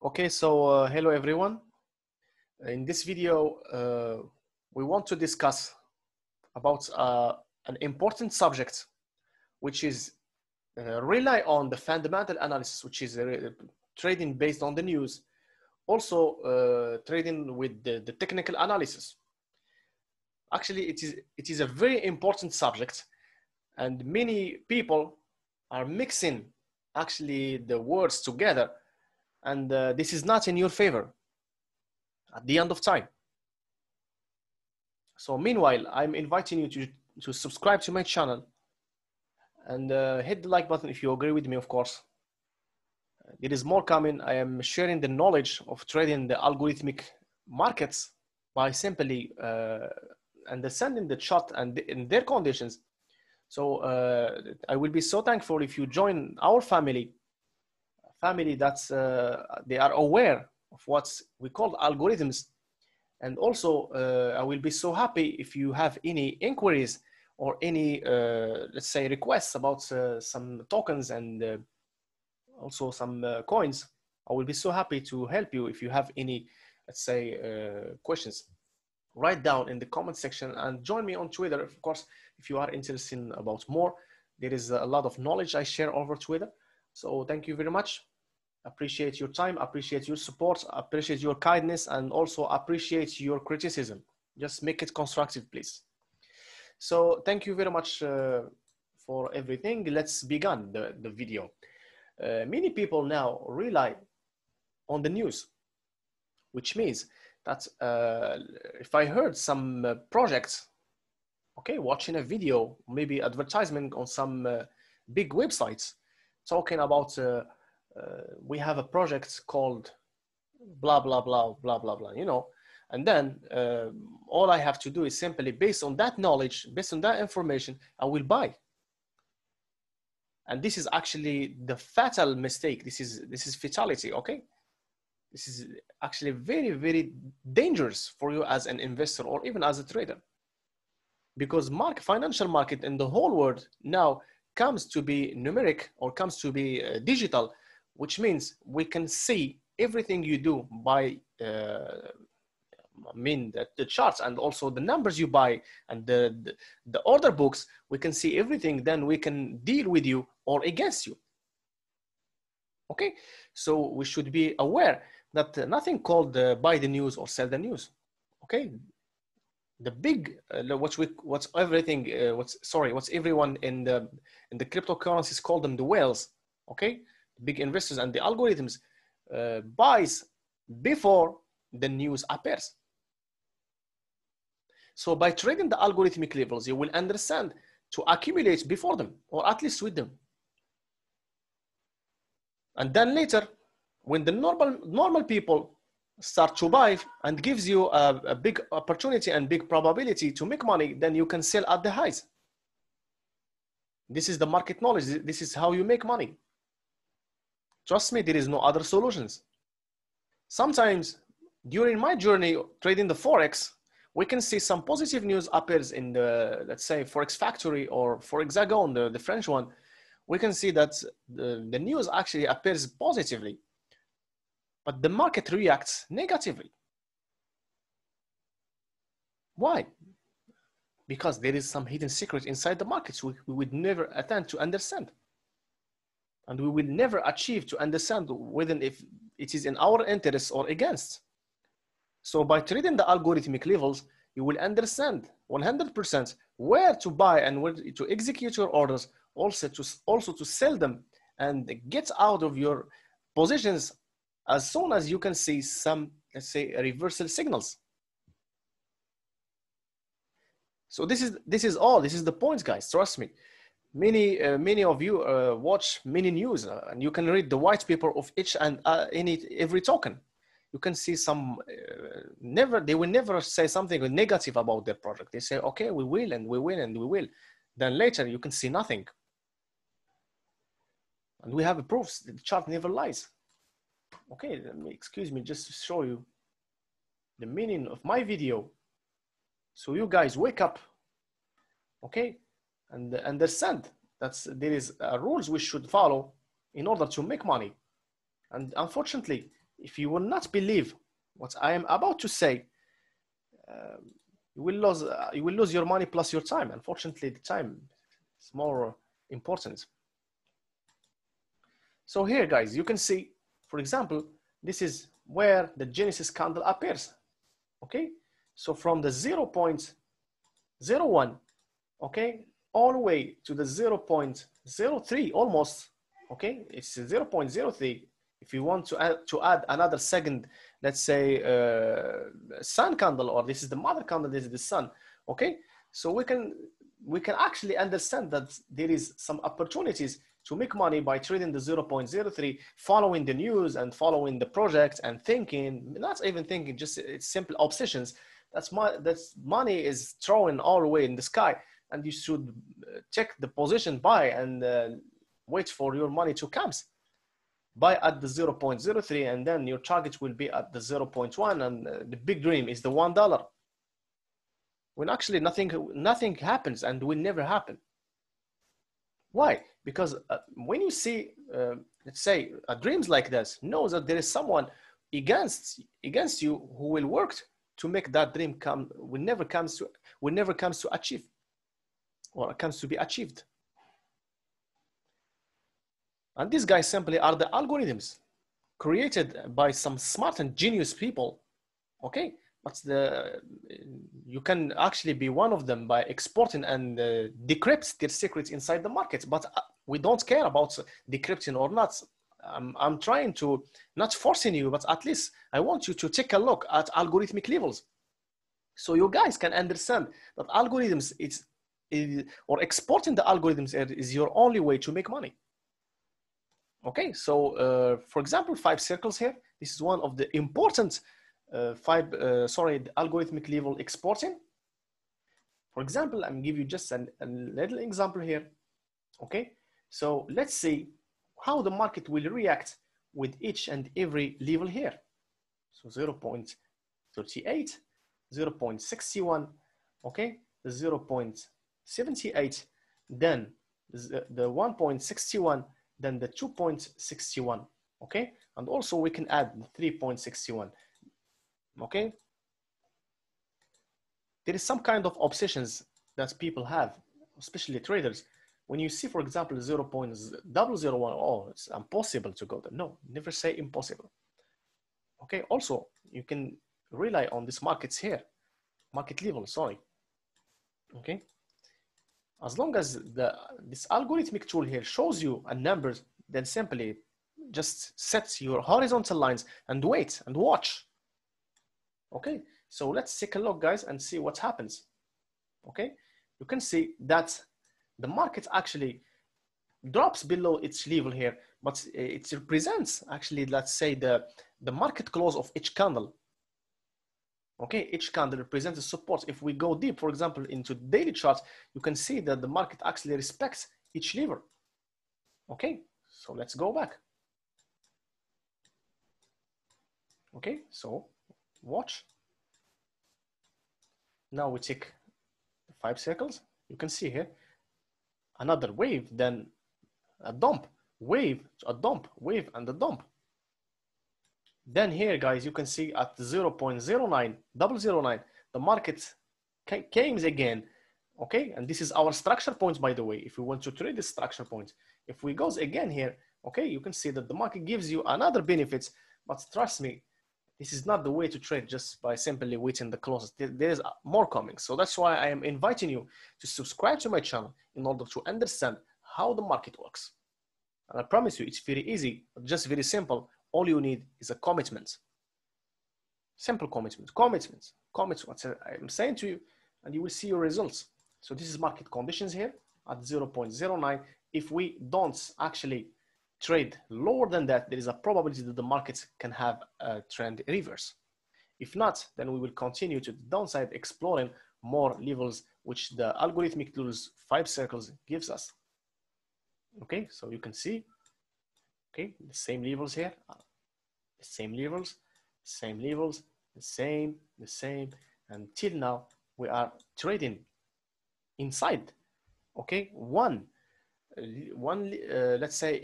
Okay, so hello everyone. In this video, we want to discuss about an important subject, which is rely on the fundamental analysis, which is trading based on the news, also trading with the technical analysis. Actually, it is a very important subject, and many people are mixing actually the words together, and this is not in your favor at the end of time. So meanwhile, I'm inviting you to subscribe to my channel and hit the like button if you agree with me, of course. There is more coming. I am sharing the knowledge of trading the algorithmic markets by simply understanding the chart and in their conditions. So I will be so thankful if you join our family that's they are aware of what we call algorithms. And also, I will be so happy if you have any inquiries or any, let's say, requests about some tokens and also some coins. I will be so happy to help you if you have any, let's say, questions. Write down in the comment section and join me on Twitter, of course, if you are interested in about more. There is a lot of knowledge I share over Twitter. So thank you very much. Appreciate your time, appreciate your support, appreciate your kindness, and also appreciate your criticism. Just make it constructive, please. So thank you very much for everything. Let's begin the video. Many people now rely on the news, which means that if I heard some projects, okay, watching a video, maybe advertisement on some big websites talking about we have a project called blah, blah, blah, blah, blah, blah, you know, and then all I have to do is simply based on that knowledge, based on that information, I will buy. And this is actually the fatal mistake. This is fatality, okay? This is actually very, very dangerous for you as an investor or even as a trader. Because financial market in the whole world now comes to be numeric or comes to be digital, which means we can see everything you do by, I mean, the charts and also the numbers you buy and the order books, we can see everything, then we can deal with you or against you. Okay, so we should be aware that nothing called buy the news or sell the news. Okay, the big what's everyone in the cryptocurrencies call them the whales. Okay, big investors and the algorithms buys before the news appears. So by trading the algorithmic levels, you will understand to accumulate before them or at least with them. And then later, when the normal people start to buy and gives you a big opportunity and big probability to make money, then you can sell at the highs. This is the market knowledge. This is how you make money. Trust me, there is no other solutions. Sometimes during my journey trading the Forex, we can see some positive news appears in the, let's say, Forex Factory or Forexagon, the French one. We can see that the news actually appears positively, but the market reacts negatively. Why? Because there is some hidden secret inside the markets we would never attempt to understand. And we will never achieve to understand whether if it is in our interest or against. So by trading the algorithmic levels, you will understand 100% where to buy and where to execute your orders, also to sell them and get out of your positions as soon as you can see some, let's say, reversal signals. So this is the point, guys. Trust me. Many of you watch many news and you can read the white paper of each and every token. You can see some they will never say something negative about their project. They say, okay, we will and we will and we will. Then later you can see nothing. And we have proofs that the chart never lies. Okay, excuse me, just to show you the meaning of my video. So you guys wake up, okay, and understand that there is rules we should follow in order to make money. And unfortunately, if you will not believe what I am about to say, you will lose your money plus your time. Unfortunately, the time is more important. So here, guys, you can see, for example, this is where the Genesis candle appears. Okay, so from the 0.01, okay, all the way to the 0.03 almost, okay, it's 0.03. If you want to add another second, let's say sun candle, or this is the mother candle, this is the sun, okay, so we can actually understand that there is some opportunities to make money by trading the 0.03, following the news and following the project and thinking, not even thinking, just it's simple obsessions. That's money is thrown all the way in the sky, and you should check the position, buy, and wait for your money to come. Buy at the 0.03, and then your target will be at the 0.1, and the big dream is the $1. When actually nothing happens and will never happen. Why? Because when you see, let's say, dreams like this, know that there is someone against you who will work to make that dream come. Will never comes to achieve, or comes to be achieved. And these guys simply are the algorithms created by some smart and genius people. Okay, but you can actually be one of them by exporting and decrypt their secrets inside the market. But we don't care about decrypting or not. I'm trying to, not forcing you, but at least I want you to take a look at algorithmic levels, so you guys can understand that algorithms or exporting the algorithms is your only way to make money. Okay, so for example, 5 circles here. This is one of the important the algorithmic level exporting. For example, I'm give you just a little example here. Okay, so let's see how the market will react with each and every level here. So 0.38, 0.61, okay, the 0.78, then the 1.61, then the 2.61, okay, and also we can add the 3.61. Okay, there is some kind of obsessions that people have, especially traders. When you see, for example, 0.001, oh, it's impossible to go there. No, never say impossible. Okay, also you can rely on these markets here, market level, sorry. Okay, as long as this algorithmic tool here shows you a number, then simply just set your horizontal lines and wait and watch. Okay, so let's take a look, guys, and see what happens. Okay, you can see that the market actually drops below its level here, but it represents actually, let's say, the market close of each candle. Okay, each candle represents a support. If we go deep, for example, into daily charts, you can see that the market actually respects each lever. Okay, so let's go back. Okay, so watch. Now we take 5 circles. You can see here another wave, then a dump, wave, a dump, wave, and a dump. Then here, guys, you can see at 0.09009, the market came again. Okay, and this is our structure points, by the way. If we want to trade the structure points, if we goes again here, okay, you can see that the market gives you another benefits, but trust me, this is not the way to trade just by simply waiting the closes. There's more coming. So that's why I am inviting you to subscribe to my channel in order to understand how the market works. And I promise you, it's very easy, but just very simple. All you need is a commitment. Simple commitment, commit what I'm saying to you, and you will see your results. So this is market conditions here at 0.09. If we don't actually trade lower than that, there is a probability that the market can have a trend reverse. If not, then we will continue to the downside, exploring more levels which the algorithmic tools 5 circles gives us. Okay, so you can see, okay, the same levels here, the same levels, same levels, the same, until now we are trading inside. Okay, let's say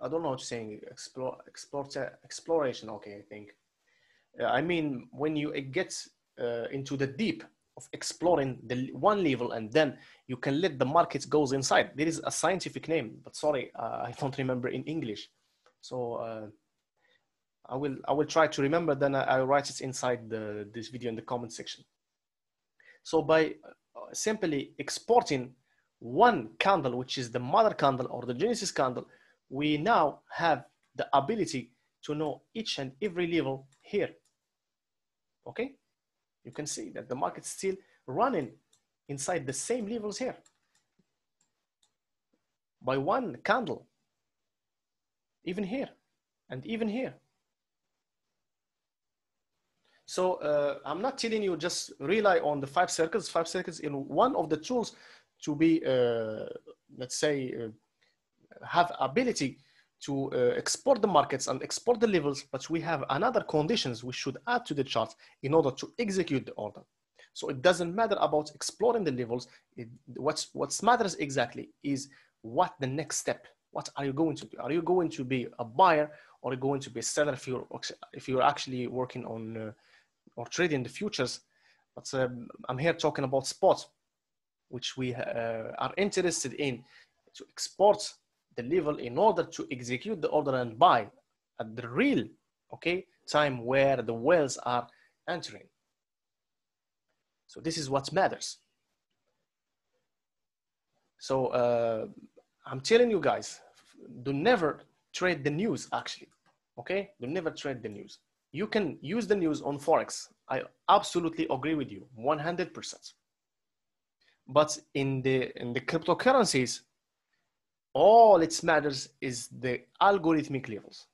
I don't know what you're saying. Exploration. Okay, I think. I mean, when you get into the deep of exploring the one level, and then you can let the market goes inside. There is a scientific name, but sorry, I don't remember in English. So I will try to remember. Then I'll write it inside this video in the comment section. So by simply exporting one candle, which is the mother candle or the Genesis candle, we now have the ability to know each and every level here. Okay, you can see that the market's still running inside the same levels here by one candle, even here and even here. So I'm not telling you just rely on the 5 circles. 5 circles in one of the tools to be, let's say, have ability to export the markets and export the levels, but we have another conditions we should add to the chart in order to execute the order. So it doesn't matter about exploring the levels. What matters exactly is what the next step. What are you going to do? Are you going to be a buyer or are you going to be a seller if you're actually working on or trading the futures? But I'm here talking about spot, which we are interested in to export the level in order to execute the order and buy at the real time where the whales are entering. So this is what matters. So I'm telling you guys, do never trade the news actually. Okay, do never trade the news. You can use the news on Forex. I absolutely agree with you 100%. But in the cryptocurrencies, all it matters is the algorithmic levels.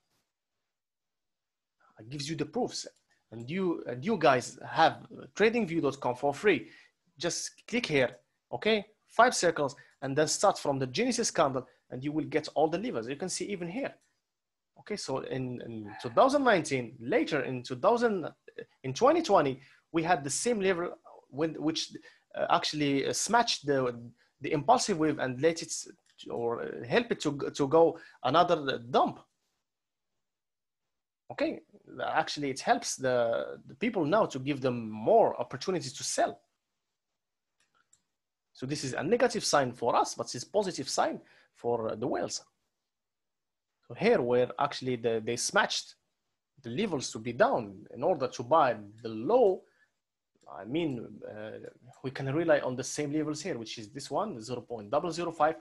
It gives you the proofs. And you guys have tradingview.com for free. Just click here, okay? 5 circles, and then start from the Genesis candle, and you will get all the levers. You can see even here. Okay, so in 2019, later in 2020, we had the same level which actually smashed the impulsive wave and let it or help it to go another dump. Okay, actually it helps the people now to give them more opportunities to sell. So this is a negative sign for us, but it's a positive sign for the whales. So here where actually they smashed the levels to be down in order to buy the low, I mean, we can rely on the same levels here, which is this one, 0.005.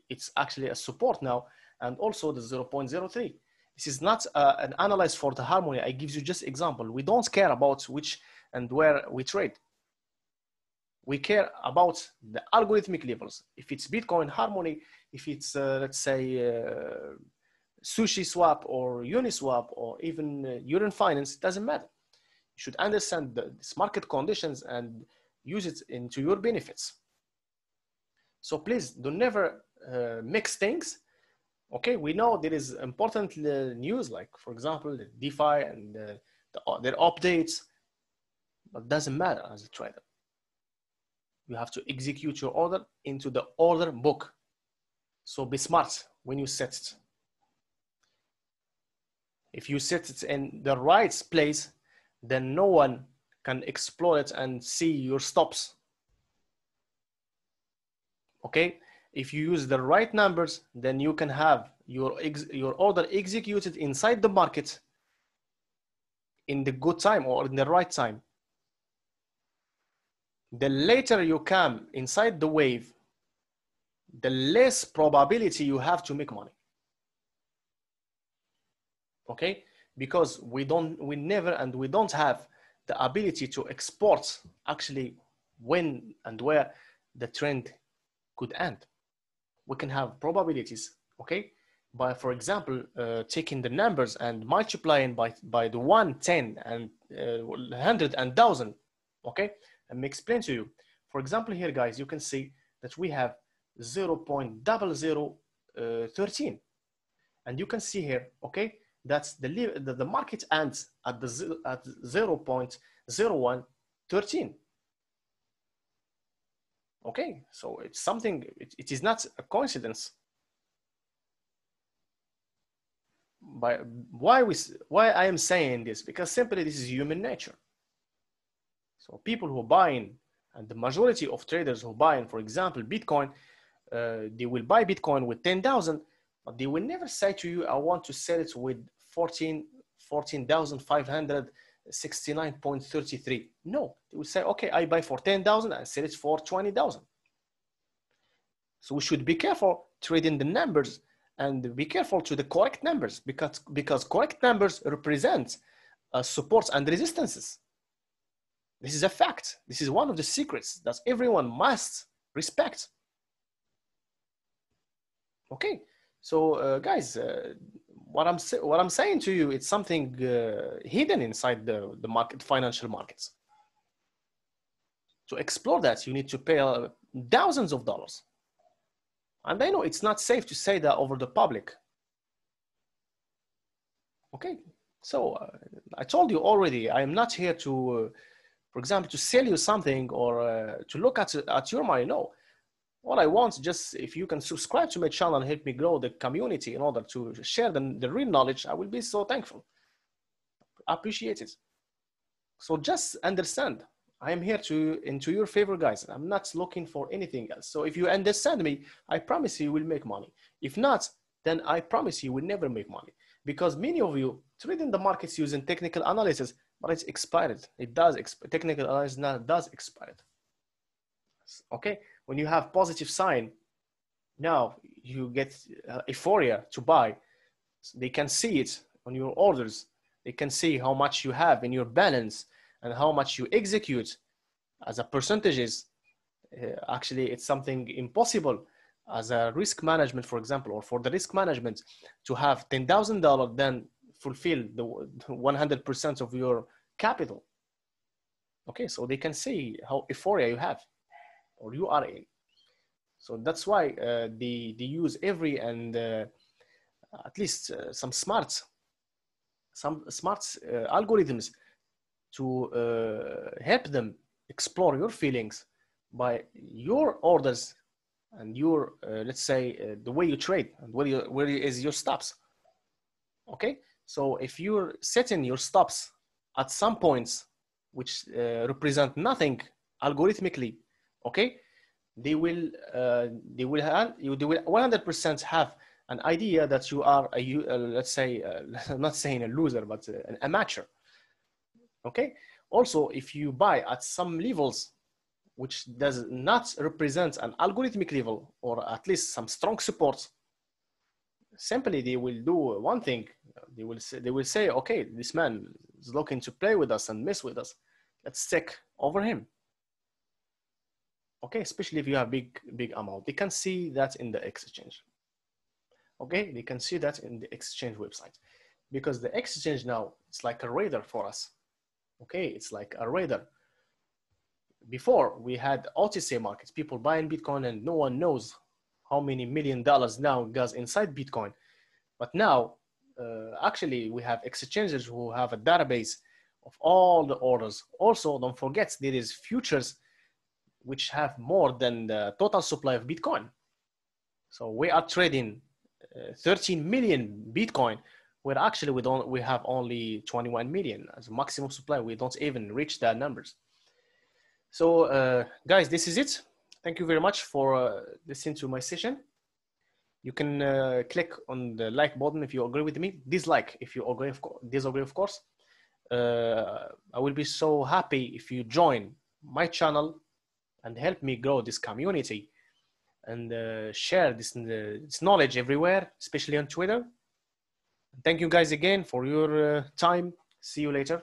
It's actually a support now, and also the 0.03. This is not an analyze for the harmony. I give you just example. We don't care about which and where we trade. We care about the algorithmic levels. If it's Bitcoin harmony, if it's let's say Sushi Swap or Uniswap or even Urin Finance, it doesn't matter. You should understand this market conditions and use it into your benefits. So please do never mix things. Okay, we know there is important news, like for example, the DeFi and their updates, but it doesn't matter as a trader. You have to execute your order into the order book. So be smart when you set it. If you set it in the right place, then no one can exploit it and see your stops. Okay, if you use the right numbers, then you can have your order executed inside the market in the good time or in the right time. The later you come inside the wave, the less probability you have to make money. Okay, because we never and we don't have the ability to export actually when and where the trend could end. We can have probabilities, okay, by, for example, taking the numbers and multiplying by the 1, 10, and 100 and 1,000, okay? Let me explain to you. For example, here, guys, you can see that we have 0.0013, and you can see here, okay, that's the market ends at 0.0113. Okay, so it's something, it is not a coincidence. by why I am saying this, because simply this is human nature. So people who buy in, and the majority of traders who buy in, for example, Bitcoin, they will buy Bitcoin with 10,000, but they will never say to you, I want to sell it with 14,569.33. No, they will say, okay, I buy for 10,000 and sell it for 20,000. So we should be careful trading the numbers, and be careful to the correct numbers, because correct numbers represent supports and resistances. This is a fact. This is one of the secrets that everyone must respect. Okay, so guys, what I'm saying to you, it's something hidden inside the market, financial markets. To explore that, you need to pay thousands of dollars. And I know it's not safe to say that over the public. Okay, so I told you already, I am not here to, for example, to sell you something or to look at your money. No, all I want, just if you can subscribe to my channel and help me grow the community in order to share the real knowledge, I will be so thankful. I appreciate it. So just understand, I am here into your favor, guys. I'm not looking for anything else. So if you understand me, I promise you will make money. If not, then I promise you will never make money. Because many of you trade in the markets using technical analysis, but it's expired. It does, technical analysis now does expire. Okay, when you have positive sign, now you get euphoria to buy. So they can see it on your orders. They can see how much you have in your balance and how much you execute as a percentages. Actually, it's something impossible as a risk management, for example, or for the risk management to have $10,000, then fulfill the 100% of your capital. Okay, so they can see how euphoria you have or you are in. So that's why they use every and at least some smart algorithms to help them explore your feelings by your orders and your let's say the way you trade and where is your stops. Okay, so if you're setting your stops at some points which represent nothing algorithmically, okay, they will 100% have an idea that you are let's say I'm not saying a loser, but an amateur. Okay, also if you buy at some levels which does not represent an algorithmic level or at least some strong support, simply they will do one thing. They will say, okay, this man is looking to play with us and mess with us, let's take over him. Okay, especially if you have big amount, they can see that in the exchange. Okay, they can see that in the exchange website, because the exchange now, it's like a radar for us. Okay, it's like a radar. Before we had OTC markets, people buying Bitcoin and no one knows how many $1 million now goes inside Bitcoin. But now, actually we have exchanges who have a database of all the orders. Also, don't forget there is futures which have more than the total supply of Bitcoin. So we are trading 13 million Bitcoin, where actually we have only 21 million as a maximum supply. We don't even reach that numbers. So guys, this is it. Thank you very much for listening to my session. You can click on the like button if you agree with me. Dislike if you disagree, of course. I will be so happy if you join my channel and help me grow this community and share this knowledge everywhere, especially on Twitter. Thank you guys again for your time. See you later.